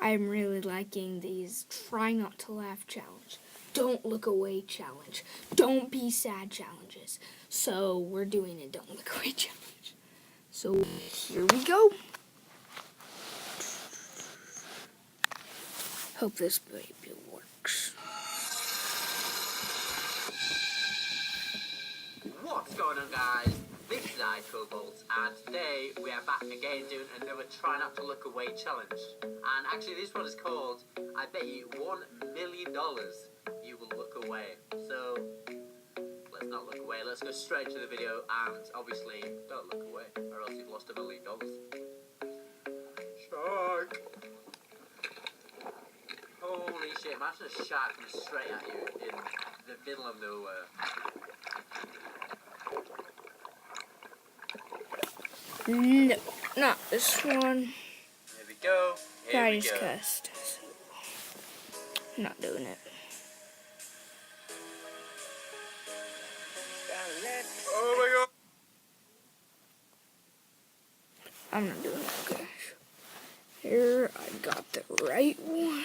I'm really liking these try not to laugh challenge, don't look away challenge, don't be sad challenges. So we're doing a don't look away challenge. So here we go. Hope this baby works. What's going on, guys? This is iCobolt, and today we are back again doing another try not to look away challenge. And actually this one is called, I bet you $1 million you will look away. So let's not look away, let's go straight into the video, and obviously don't look away or else you've lost $1 million. Shark! Holy shit, imagine a shark coming straight at you in the middle of nowhere. No, not this one. Here we go. I just cussed. I'm not doing it. Oh my god. I'm not doing it, okay. Here, I got the right one.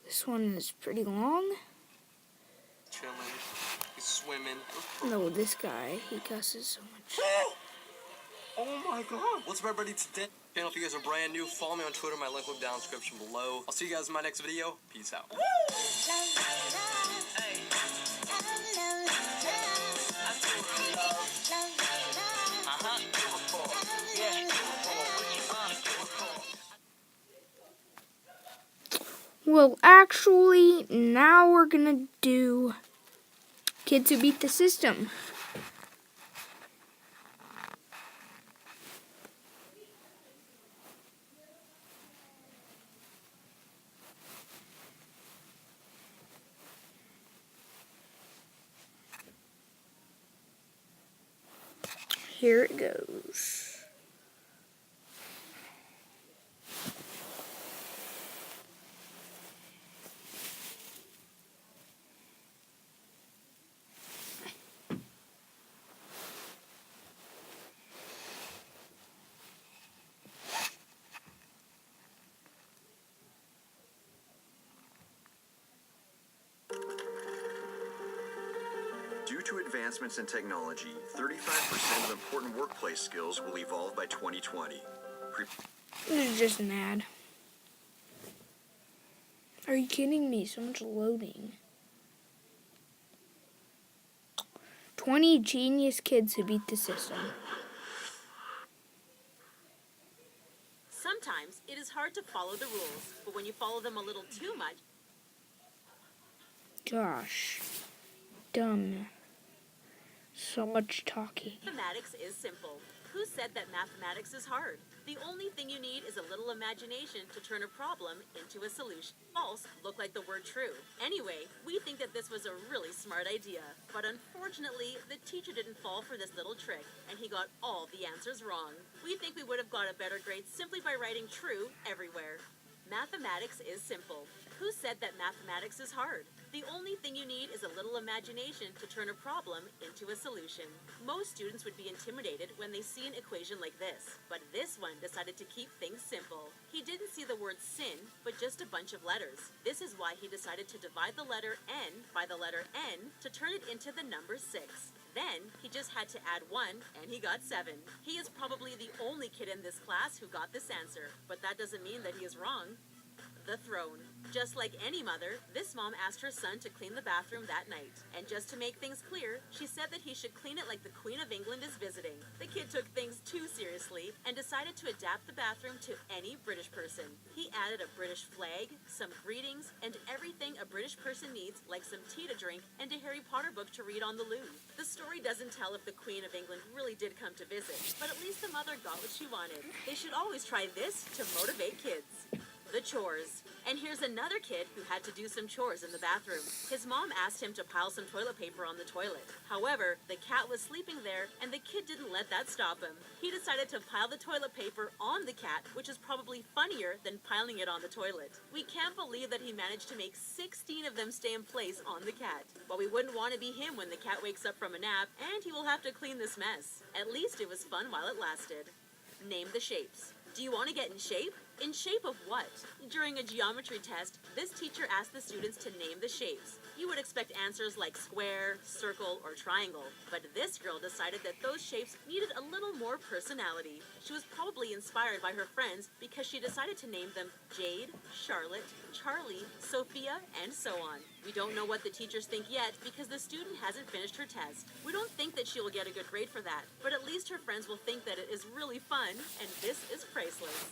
This one is pretty long. Chilling. He's swimming. No, this guy, he cusses so much. Oh my god. What's up, everybody? Today, channel, if you guys are brand new, follow me on Twitter. My link will be down in the description below. I'll see you guys in my next video. Peace out. Well, actually, now we're gonna do Kids Who Beat the System. Here it goes. Due to advancements in technology, 35% of important workplace skills will evolve by 2020. This is just an ad. Are you kidding me? So much loading. 20 genius kids who beat the system. Sometimes it is hard to follow the rules, but when you follow them a little too much... Gosh. Dumb. So much talking. Mathematics is simple. Who said that mathematics is hard? The only thing you need is a little imagination to turn a problem into a solution. False look like the word true. Anyway, we think that this was a really smart idea. But unfortunately, the teacher didn't fall for this little trick, and he got all the answers wrong. We think we would have got a better grade simply by writing true everywhere. Mathematics is simple. Who said that mathematics is hard? The only thing you need is a little imagination to turn a problem into a solution. Most students would be intimidated when they see an equation like this, but this one decided to keep things simple. He didn't see the word sin, but just a bunch of letters. This is why he decided to divide the letter N by the letter N to turn it into the number 6. Then, he just had to add 1, and he got 7. He is probably the only kid in this class who got this answer, but that doesn't mean that he is wrong. The throne. Just like any mother, this mom asked her son to clean the bathroom that night. And just to make things clear, she said that he should clean it like the Queen of England is visiting. The kid took things too seriously and decided to adapt the bathroom to any British person. He added a British flag, some greetings, and everything a British person needs, like some tea to drink and a Harry Potter book to read on the loo. The story doesn't tell if the Queen of England really did come to visit, but at least the mother got what she wanted. They should always try this to motivate kids. The chores. And here's another kid who had to do some chores in the bathroom. His mom asked him to pile some toilet paper on the toilet. However, the cat was sleeping there, and the kid didn't let that stop him. He decided to pile the toilet paper on the cat, which is probably funnier than piling it on the toilet. We can't believe that he managed to make 16 of them stay in place on the cat. But we wouldn't want to be him when the cat wakes up from a nap, and he will have to clean this mess. At least it was fun while it lasted. Name the shapes. Do you want to get in shape? In shape of what? During a geometry test, this teacher asked the students to name the shapes. You would expect answers like square, circle, or triangle, but this girl decided that those shapes needed a little more personality. She was probably inspired by her friends because she decided to name them Jade, Charlotte, Charlie, Sophia, and so on. We don't know what the teachers think yet because the student hasn't finished her test. We don't think that she will get a good grade for that, but at least her friends will think that it is really fun, and this is priceless.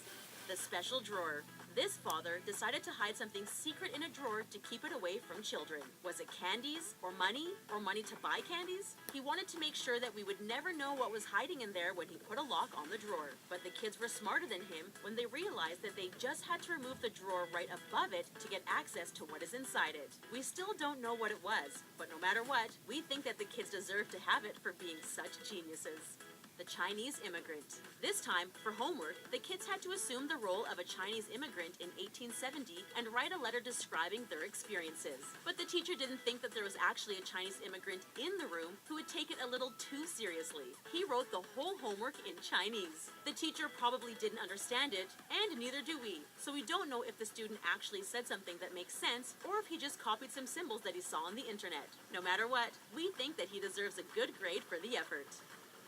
The special drawer. This father decided to hide something secret in a drawer to keep it away from children. Was it candies, or money to buy candies? He wanted to make sure that we would never know what was hiding in there when he put a lock on the drawer. But the kids were smarter than him when they realized that they just had to remove the drawer right above it to get access to what is inside it. We still don't know what it was, but no matter what, we think that the kids deserve to have it for being such geniuses. The Chinese immigrant. This time, for homework, the kids had to assume the role of a Chinese immigrant in 1870 and write a letter describing their experiences. But the teacher didn't think that there was actually a Chinese immigrant in the room who would take it a little too seriously. He wrote the whole homework in Chinese. The teacher probably didn't understand it, and neither do we. So we don't know if the student actually said something that makes sense or if he just copied some symbols that he saw on the internet. No matter what, we think that he deserves a good grade for the effort.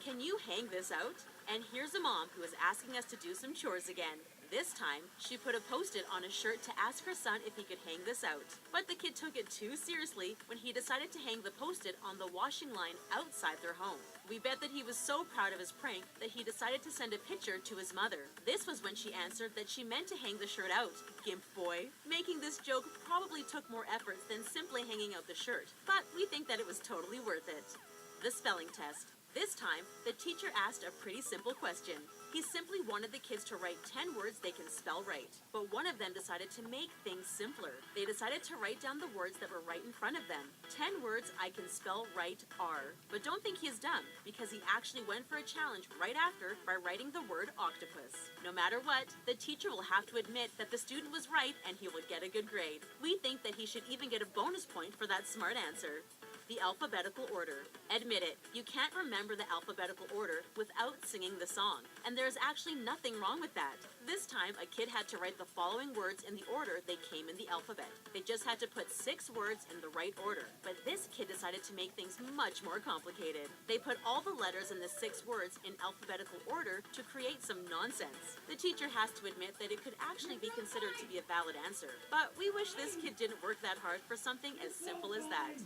Can you hang this out? And here's a mom who is asking us to do some chores again. This time, she put a post-it on a shirt to ask her son if he could hang this out. But the kid took it too seriously when he decided to hang the post-it on the washing line outside their home. We bet that he was so proud of his prank that he decided to send a picture to his mother. This was when she answered that she meant to hang the shirt out. Gimp boy. Making this joke probably took more effort than simply hanging out the shirt, but we think that it was totally worth it. The spelling test. This time, the teacher asked a pretty simple question. He simply wanted the kids to write 10 words they can spell right, but one of them decided to make things simpler. They decided to write down the words that were right in front of them. 10 words I can spell right are. But don't think he is dumb, because he actually went for a challenge right after by writing the word octopus. No matter what, the teacher will have to admit that the student was right and he will get a good grade. We think that he should even get a bonus point for that smart answer. The alphabetical order. Admit it, you can't remember the alphabetical order without singing the song, and there's actually nothing wrong with that. This time, a kid had to write the following words in the order they came in the alphabet. They just had to put 6 words in the right order, but this kid decided to make things much more complicated. They put all the letters in the 6 words in alphabetical order to create some nonsense. The teacher has to admit that it could actually be considered to be a valid answer, but we wish this kid didn't work that hard for something as simple as that.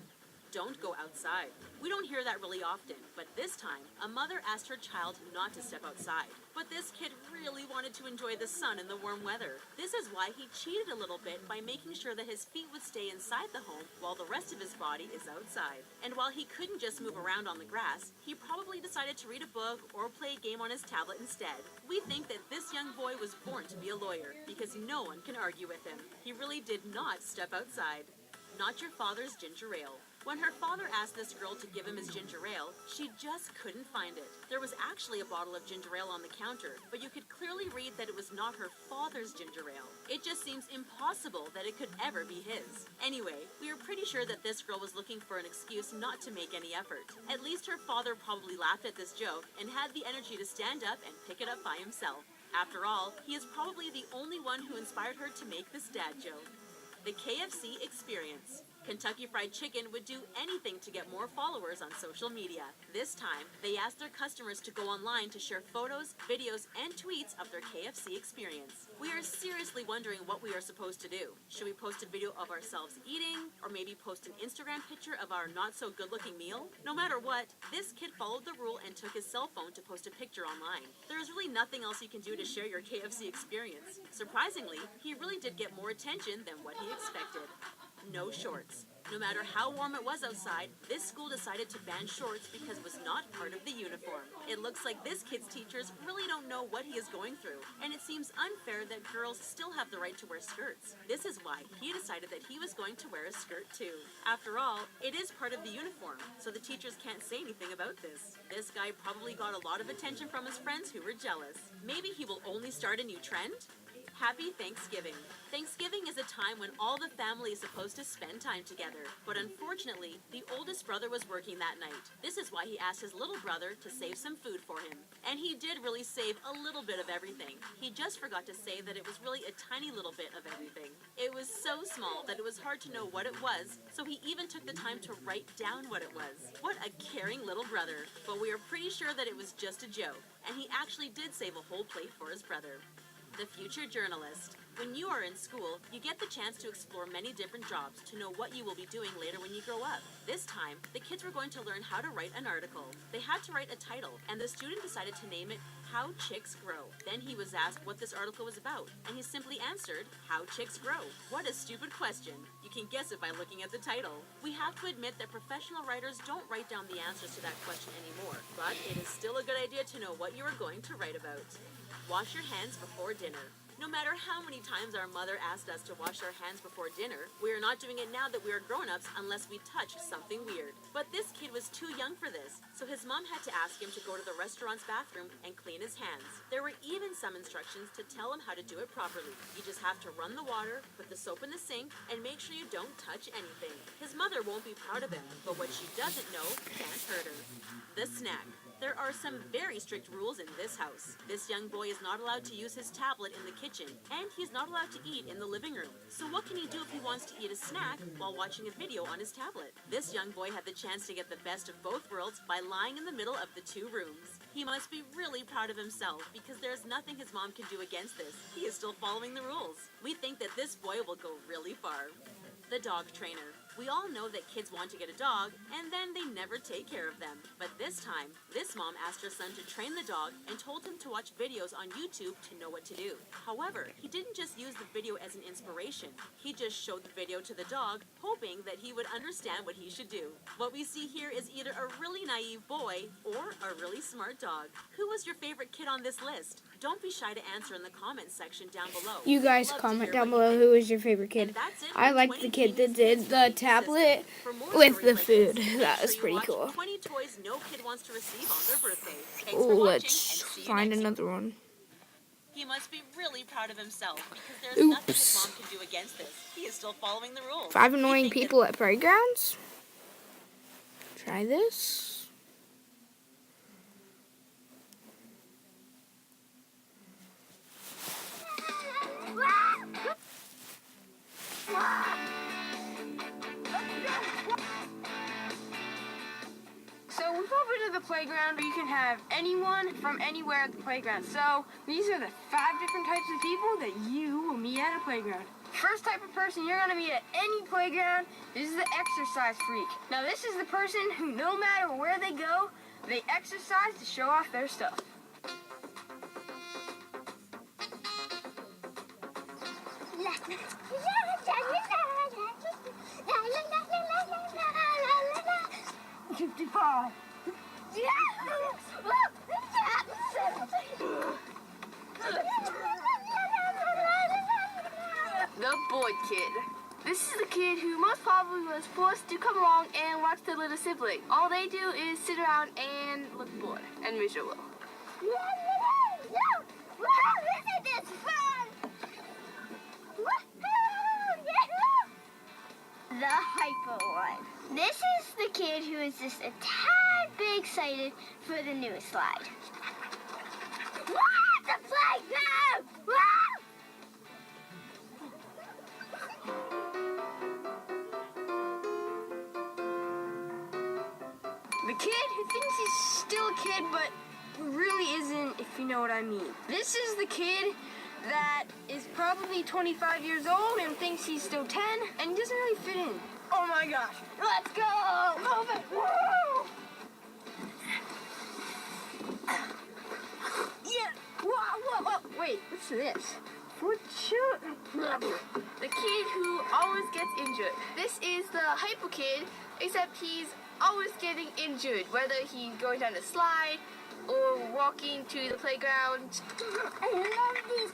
Don't go outside. We don't hear that really often, but this time, a mother asked her child not to step outside. But this kid really wanted to enjoy the sun and the warm weather. This is why he cheated a little bit by making sure that his feet would stay inside the home while the rest of his body is outside. And while he couldn't just move around on the grass, he probably decided to read a book or play a game on his tablet instead. We think that this young boy was born to be a lawyer because no one can argue with him. He really did not step outside. Not your father's ginger ale. When her father asked this girl to give him his ginger ale, she just couldn't find it. There was actually a bottle of ginger ale on the counter, but you could clearly read that it was not her father's ginger ale. It just seems impossible that it could ever be his. Anyway, we are pretty sure that this girl was looking for an excuse not to make any effort. At least her father probably laughed at this joke and had the energy to stand up and pick it up by himself. After all, he is probably the only one who inspired her to make this dad joke. The KFC experience. Kentucky Fried Chicken would do anything to get more followers on social media. This time, they asked their customers to go online to share photos, videos, and tweets of their KFC experience. We are seriously wondering what we are supposed to do. Should we post a video of ourselves eating, or maybe post an Instagram picture of our not-so-good-looking meal? No matter what, this kid followed the rule and took his cell phone to post a picture online. There is really nothing else you can do to share your KFC experience. Surprisingly, he really did get more attention than what he expected. No shorts. No matter how warm it was outside, this school decided to ban shorts because it was not part of the uniform. It looks like this kid's teachers really don't know what he is going through, and it seems unfair that girls still have the right to wear skirts. This is why he decided that he was going to wear a skirt too. After all, it is part of the uniform, so the teachers can't say anything about this. This guy probably got a lot of attention from his friends who were jealous. Maybe he will only start a new trend? Happy Thanksgiving. Thanksgiving is a time when all the family is supposed to spend time together. But unfortunately, the oldest brother was working that night. This is why he asked his little brother to save some food for him. And he did really save a little bit of everything. He just forgot to say that it was really a tiny little bit of everything. It was so small that it was hard to know what it was, so he even took the time to write down what it was. What a caring little brother. But we are pretty sure that it was just a joke, and he actually did save a whole plate for his brother. The future journalist. When you are in school, you get the chance to explore many different jobs to know what you will be doing later when you grow up. This time, the kids were going to learn how to write an article. They had to write a title, and the student decided to name it How Chicks Grow. Then he was asked what this article was about, and he simply answered, How Chicks Grow. What a stupid question. You can guess it by looking at the title. We have to admit that professional writers don't write down the answers to that question anymore, but it is still a good idea to know what you are going to write about. Wash your hands before dinner. No matter how many times our mother asked us to wash our hands before dinner, we are not doing it now that we are grown-ups unless we touch something weird. But this kid was too young for this, so his mom had to ask him to go to the restaurant's bathroom and clean his hands. There were even some instructions to tell him how to do it properly. You just have to run the water, put the soap in the sink, and make sure you don't touch anything. His mother won't be proud of him, but what she doesn't know can't hurt her. The snack. There are some very strict rules in this house. This young boy is not allowed to use his tablet in the kitchen, and he's not allowed to eat in the living room. So what can he do if he wants to eat a snack while watching a video on his tablet? This young boy had the chance to get the best of both worlds by lying in the middle of the two rooms. He must be really proud of himself because there's nothing his mom can do against this. He is still following the rules. We think that this boy will go really far. The dog trainer. We all know that kids want to get a dog, and then they never take care of them. But this time, this mom asked her son to train the dog and told him to watch videos on YouTube to know what to do. However, he didn't just use the video as an inspiration. He just showed the video to the dog, hoping that he would understand what he should do. What we see here is either a really naive boy or a really smart dog. Who was your favorite kid on this list? Don't be shy to answer in the comments section down below. You guys Love to comment hear down what you below think. who is your favorite kid. And that's it I for like 20 the kid that Genius did Kids the Food tablet System. For more with stories the like food. this, make That sure was you pretty watch cool. 20 toys no kid wants to receive on their birthday. Thanks for watching, and Let's see you find next another one. He must be really proud of himself because there's nothing his Oops. mom can do against this. He is still following the rules. 5 We annoying think that- people at playgrounds. Try this. So we've opened to the playground where you can have anyone from anywhere at the playground. So these are the 5 different types of people that you will meet at a playground. First type of person you're going to meet at any playground is the exercise freak. Now this is the person who no matter where they go, they exercise to show off their stuff. The bored kid. This is the kid who most probably was forced to come along and watch their little sibling. All they do is sit around and look bored and miserable. Isn't this fun? The hyper one. This is the kid who is just a tad bit excited for the newest slide. The playground! The kid who thinks he's still a kid, but really isn't, if you know what I mean. This is the kid that is probably 25 years old and thinks he's still 10 and doesn't really fit in. Oh my gosh. Let's go! Move it! Woo! Yeah! Whoa! Wait, what's this? The kid who always gets injured. This is the hyper kid, except he's always getting injured, whether he's going down a slide or walking to the playground. I love these.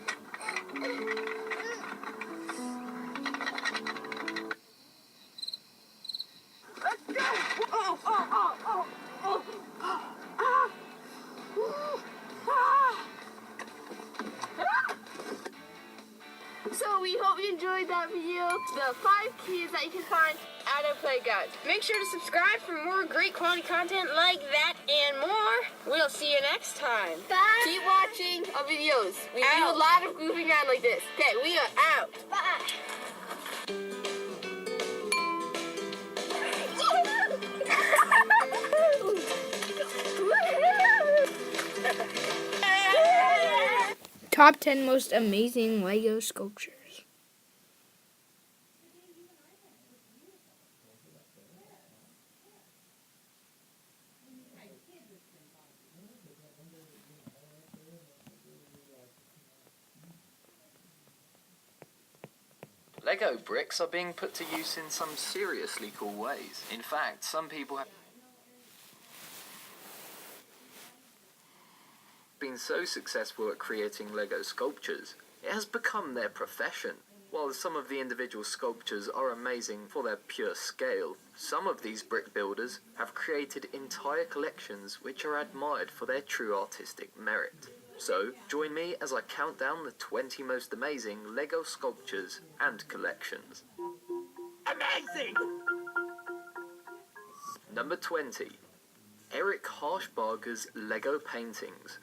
So we hope you enjoyed that video. The 5 keys that you can find at our playground. Make sure to subscribe for more great quality content like that and more. We'll see you next time. Bye. Keep watching our videos. We do a lot of goofing around like this. Okay, we are out. Bye. Top 10 most amazing Lego sculptures. Lego bricks are being put to use in some seriously cool ways. In fact, some people have been so successful at creating Lego sculptures, it has become their profession. While some of the individual sculptures are amazing for their pure scale, some of these brick builders have created entire collections which are admired for their true artistic merit. So, join me as I count down the 20 most amazing Lego sculptures and collections. Amazing! Number 20. Eric Harshbarger's Lego paintings.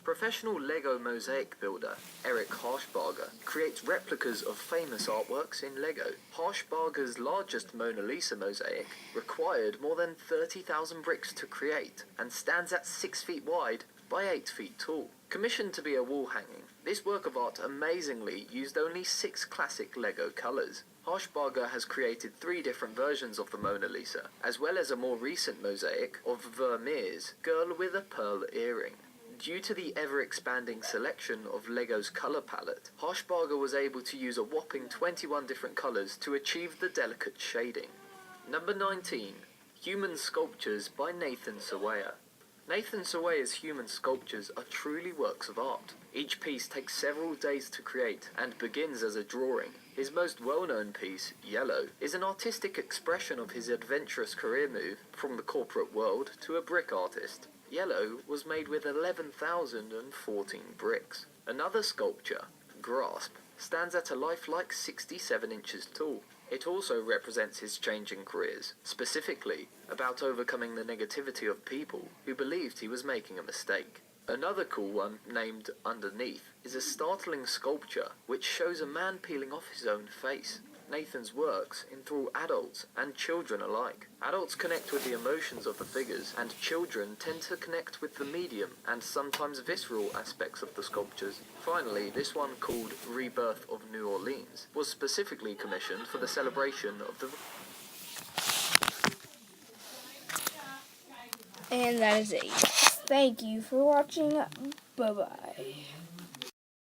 Professional Lego mosaic builder Eric Harshbarger creates replicas of famous artworks in Lego. Harshbarger's largest Mona Lisa mosaic required more than 30,000 bricks to create and stands at 6 feet wide by 8 feet tall. Commissioned to be a wall hanging, this work of art amazingly used only 6 classic Lego colours. Harshbarger has created 3 different versions of the Mona Lisa, as well as a more recent mosaic of Vermeer's Girl with a Pearl Earring. Due to the ever-expanding selection of Lego's colour palette, Harshbarger was able to use a whopping 21 different colours to achieve the delicate shading. Number 19. Human Sculptures by Nathan Sawaya. Nathan Sawaya's human sculptures are truly works of art. Each piece takes several days to create and begins as a drawing. His most well-known piece, Yellow, is an artistic expression of his adventurous career move from the corporate world to a brick artist. Yellow was made with 11,014 bricks. Another sculpture, Grasp, stands at a lifelike 67 inches tall. It also represents his changing careers, specifically about overcoming the negativity of people who believed he was making a mistake. Another cool one, named Underneath, is a startling sculpture which shows a man peeling off his own face. Nathan's works enthrall adults and children alike. Adults connect with the emotions of the figures, and children tend to connect with the medium and sometimes visceral aspects of the sculptures. Finally, this one, called Rebirth of New Orleans, was specifically commissioned for the celebration of the... And that is it. Thank you for watching. Bye-bye.